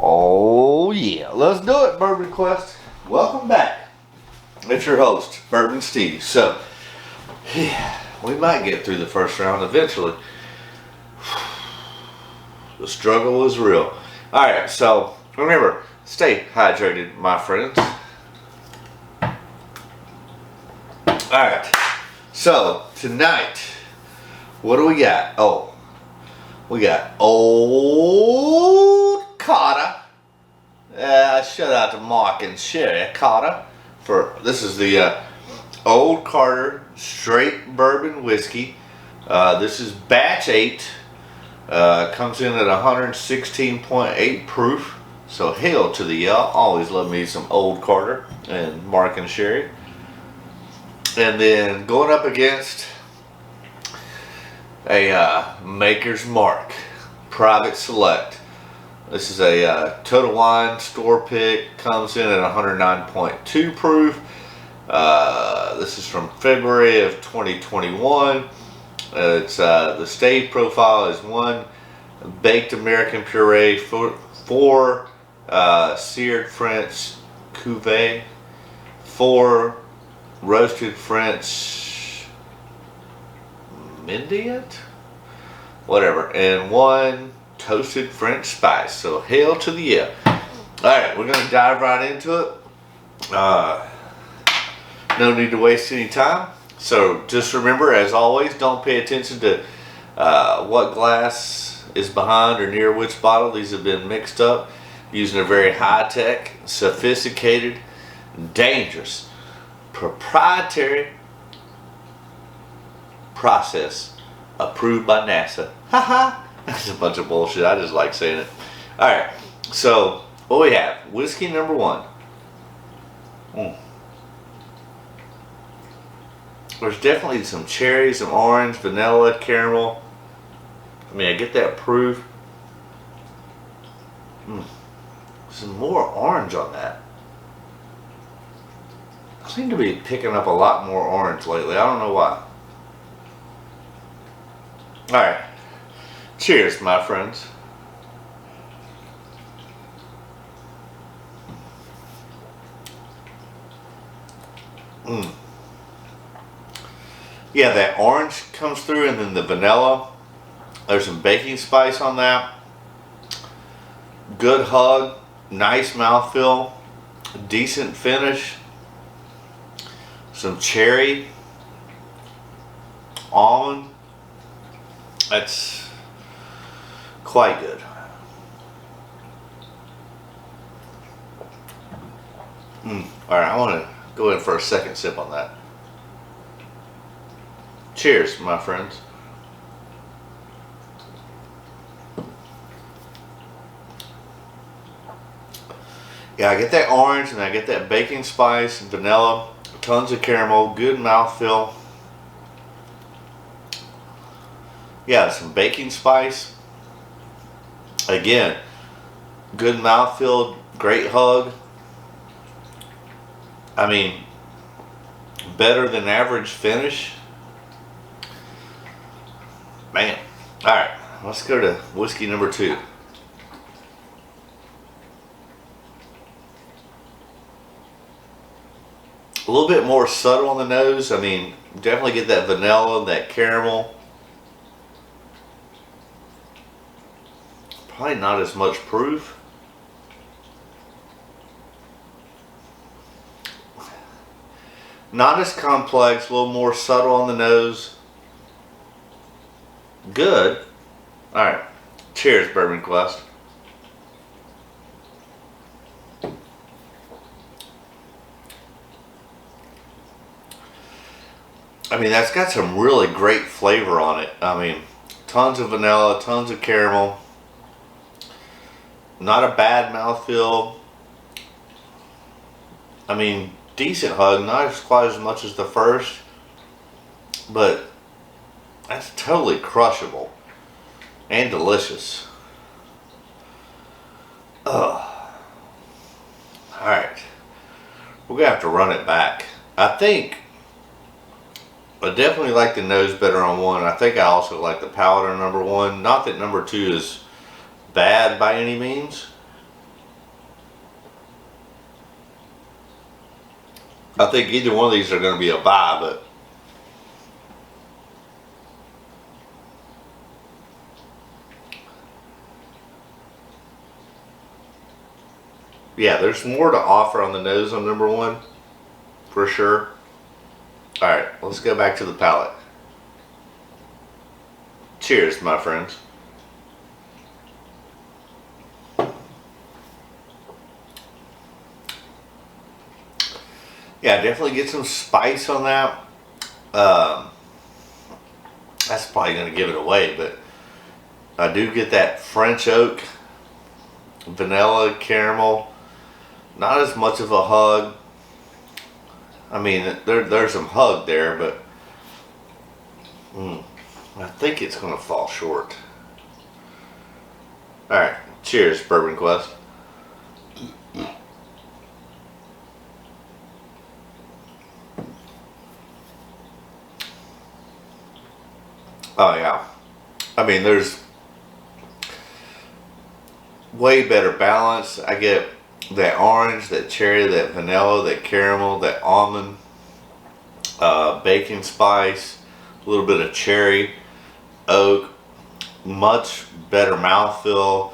Oh yeah, let's do it, Bourbon Quest. Welcome back. It's your host, Bourbon Steve. So, yeah, we might get through the first round eventually. The struggle is real. Alright, so remember, stay hydrated, my friends. Alright, so tonight, what do we got? Oh, we got Old Carter. Shout out to Mark and Sherry Carter this is the Old Carter Straight Bourbon Whiskey. This is batch 8. Comes in at 116.8 proof. So hail to the y'all. Always love me some Old Carter and Mark and Sherry. And then going up against a Maker's Mark Private Select. This is a Total Wine store pick. Comes in at 109.2 proof. This is from February of 2021. It's the stave profile is 1 baked American puree, 4 seared French cuvee, 4 roasted French Mendiant, whatever, and 1 toasted French spice. So hail to the yeah. Alright, we're going to dive right into it. No need to waste any time. So just remember, as always, don't pay attention to what glass is behind or near which bottle. These have been mixed up using a very high-tech, sophisticated, dangerous, proprietary process approved by NASA. Haha. That's a bunch of bullshit. I just like saying it. Alright, so what we have? Whiskey number 1. There's definitely some cherry, some orange, vanilla, caramel. I mean, I get that proof. Some more orange on that. I seem to be picking up a lot more orange lately. I don't know why. Alright. Cheers, my friends. Yeah, that orange comes through, and then the vanilla. There's some baking spice on that. Good hug, nice mouthfeel, decent finish. Some cherry, almond. That's quite good. Alright, I want to go in for a second sip on that. Cheers, my friends. Yeah, I get that orange and I get that baking spice and vanilla, tons of caramel, good mouthfeel. Yeah, some baking spice. Again, good mouthfeel, great hug. I mean, better than average finish. Man. Alright, let's go to whiskey number 2. A little bit more subtle on the nose. I mean, definitely get that vanilla, that caramel. Probably not as much proof. Not as complex, a little more subtle on the nose. Good. Alright. Cheers, Bourbon Quest. I mean, that's got some really great flavor on it. I mean, tons of vanilla, tons of caramel. Not a bad mouthfeel. I mean, decent hug, not quite as much as the first, but that's totally crushable and delicious. Alright, we're gonna have to run it back. I think I definitely like the nose better on 1. I think I also like the palate on number 1. Not that number 2 is bad by any means, I think either one of these are going to be a buy, but yeah, there's more to offer on the nose on number one, for sure. All right, let's go back to the palate. Cheers, my friends. Yeah, definitely get some spice on that. That's probably going to give it away, but I do get that French oak, vanilla, caramel. Not as much of a hug. I mean, there's some hug there, but I think it's going to fall short. All right, cheers, Bourbon Quest. Oh yeah, I mean, there's way better balance. I get that orange, that cherry, that vanilla, that caramel, that almond, bacon spice, a little bit of cherry, oak, much better mouthfeel,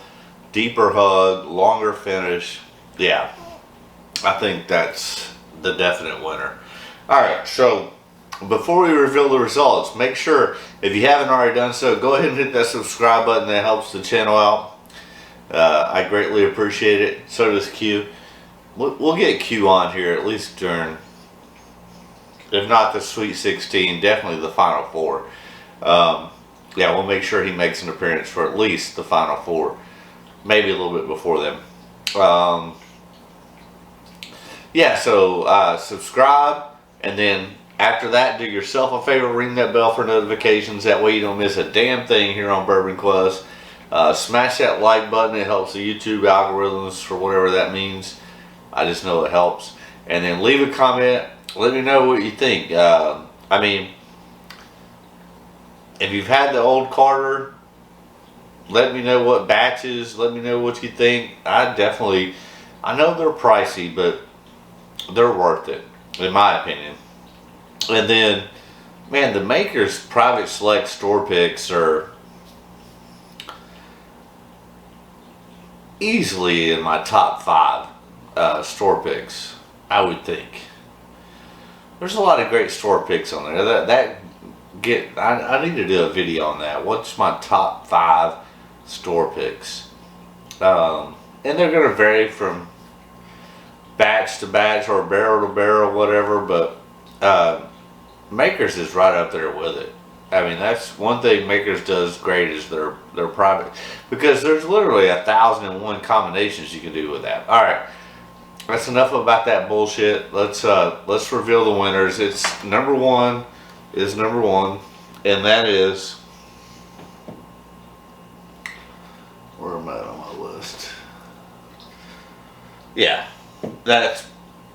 deeper hug, longer finish. Yeah, I think that's the definite winner. All right, so before we reveal the results, make sure, if you haven't already done so, go ahead and hit that subscribe button. That helps the channel out. I greatly appreciate it. So does Q. We'll get Q on here at least during, if not the Sweet 16, definitely the Final Four. Yeah, we'll make sure he makes an appearance for at least the Final Four. Maybe a little bit before them. Yeah, so subscribe, and then after that, do yourself a favor, ring that bell for notifications. That way you don't miss a damn thing here on Bourbon Quest. Smash that like button. It helps the YouTube algorithms, for whatever that means. I just know it helps. And then leave a comment. Let me know what you think. I mean, if you've had the old Carter, let me know what batches. Let me know what you think. I know they're pricey, but they're worth it, in my opinion. And then, man, the Maker's Private Select store picks are easily in my top 5 store picks, I would think. There's a lot of great store picks on there. I need to do a video on that. What's my top 5 store picks? And they're going to vary from batch to batch or barrel to barrel, whatever, but Makers is right up there with it. I mean, that's one thing Makers does great, is their private, because there's literally 1,001 combinations you can do with that. All right, that's enough about that bullshit. Let's reveal the winners. It's number one, and that is, where am I on my list? Yeah, that's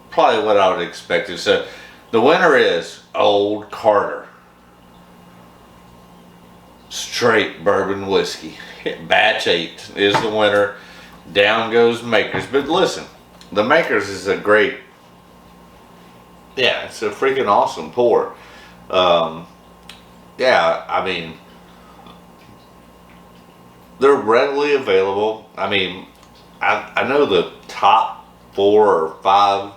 probably what I would expect. So the winner is Old Carter Straight Bourbon Whiskey. Batch 8 is the winner. Down goes Makers. But listen, the Makers is a great, yeah, it's a freaking awesome pour. Yeah, I mean, they're readily available. I mean, I know the top 4 or 5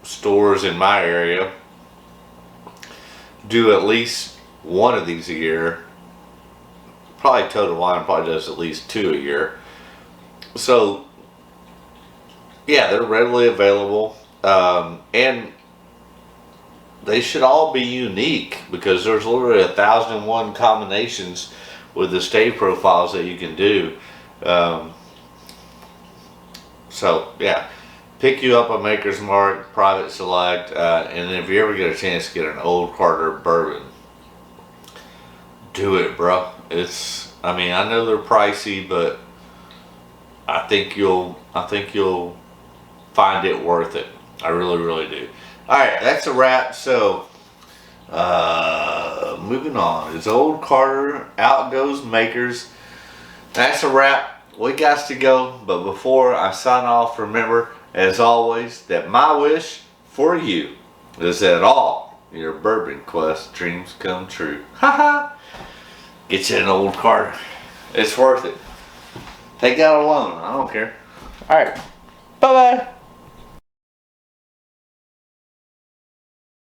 stores in my area do at least one of these a year. Probably Total Wine probably does at least 2 a year. So yeah, they're readily available, and they should all be unique, because there's literally 1,001 combinations with the stave profiles that you can do. So yeah, pick you up a Maker's Mark, Private Select, and if you ever get a chance to get an Old Carter bourbon, do it, bro. I mean, I know they're pricey, but I think you'll find it worth it. I really, really do. All right, that's a wrap. So, moving on. It's Old Carter, out goes Makers. That's a wrap. We got to go, but before I sign off, remember, as always, that my wish for you Is that all your bourbon quest dreams come true? Haha! Get you an old Carter. It's worth it. Take out a loan. I don't care. Alright. Bye bye.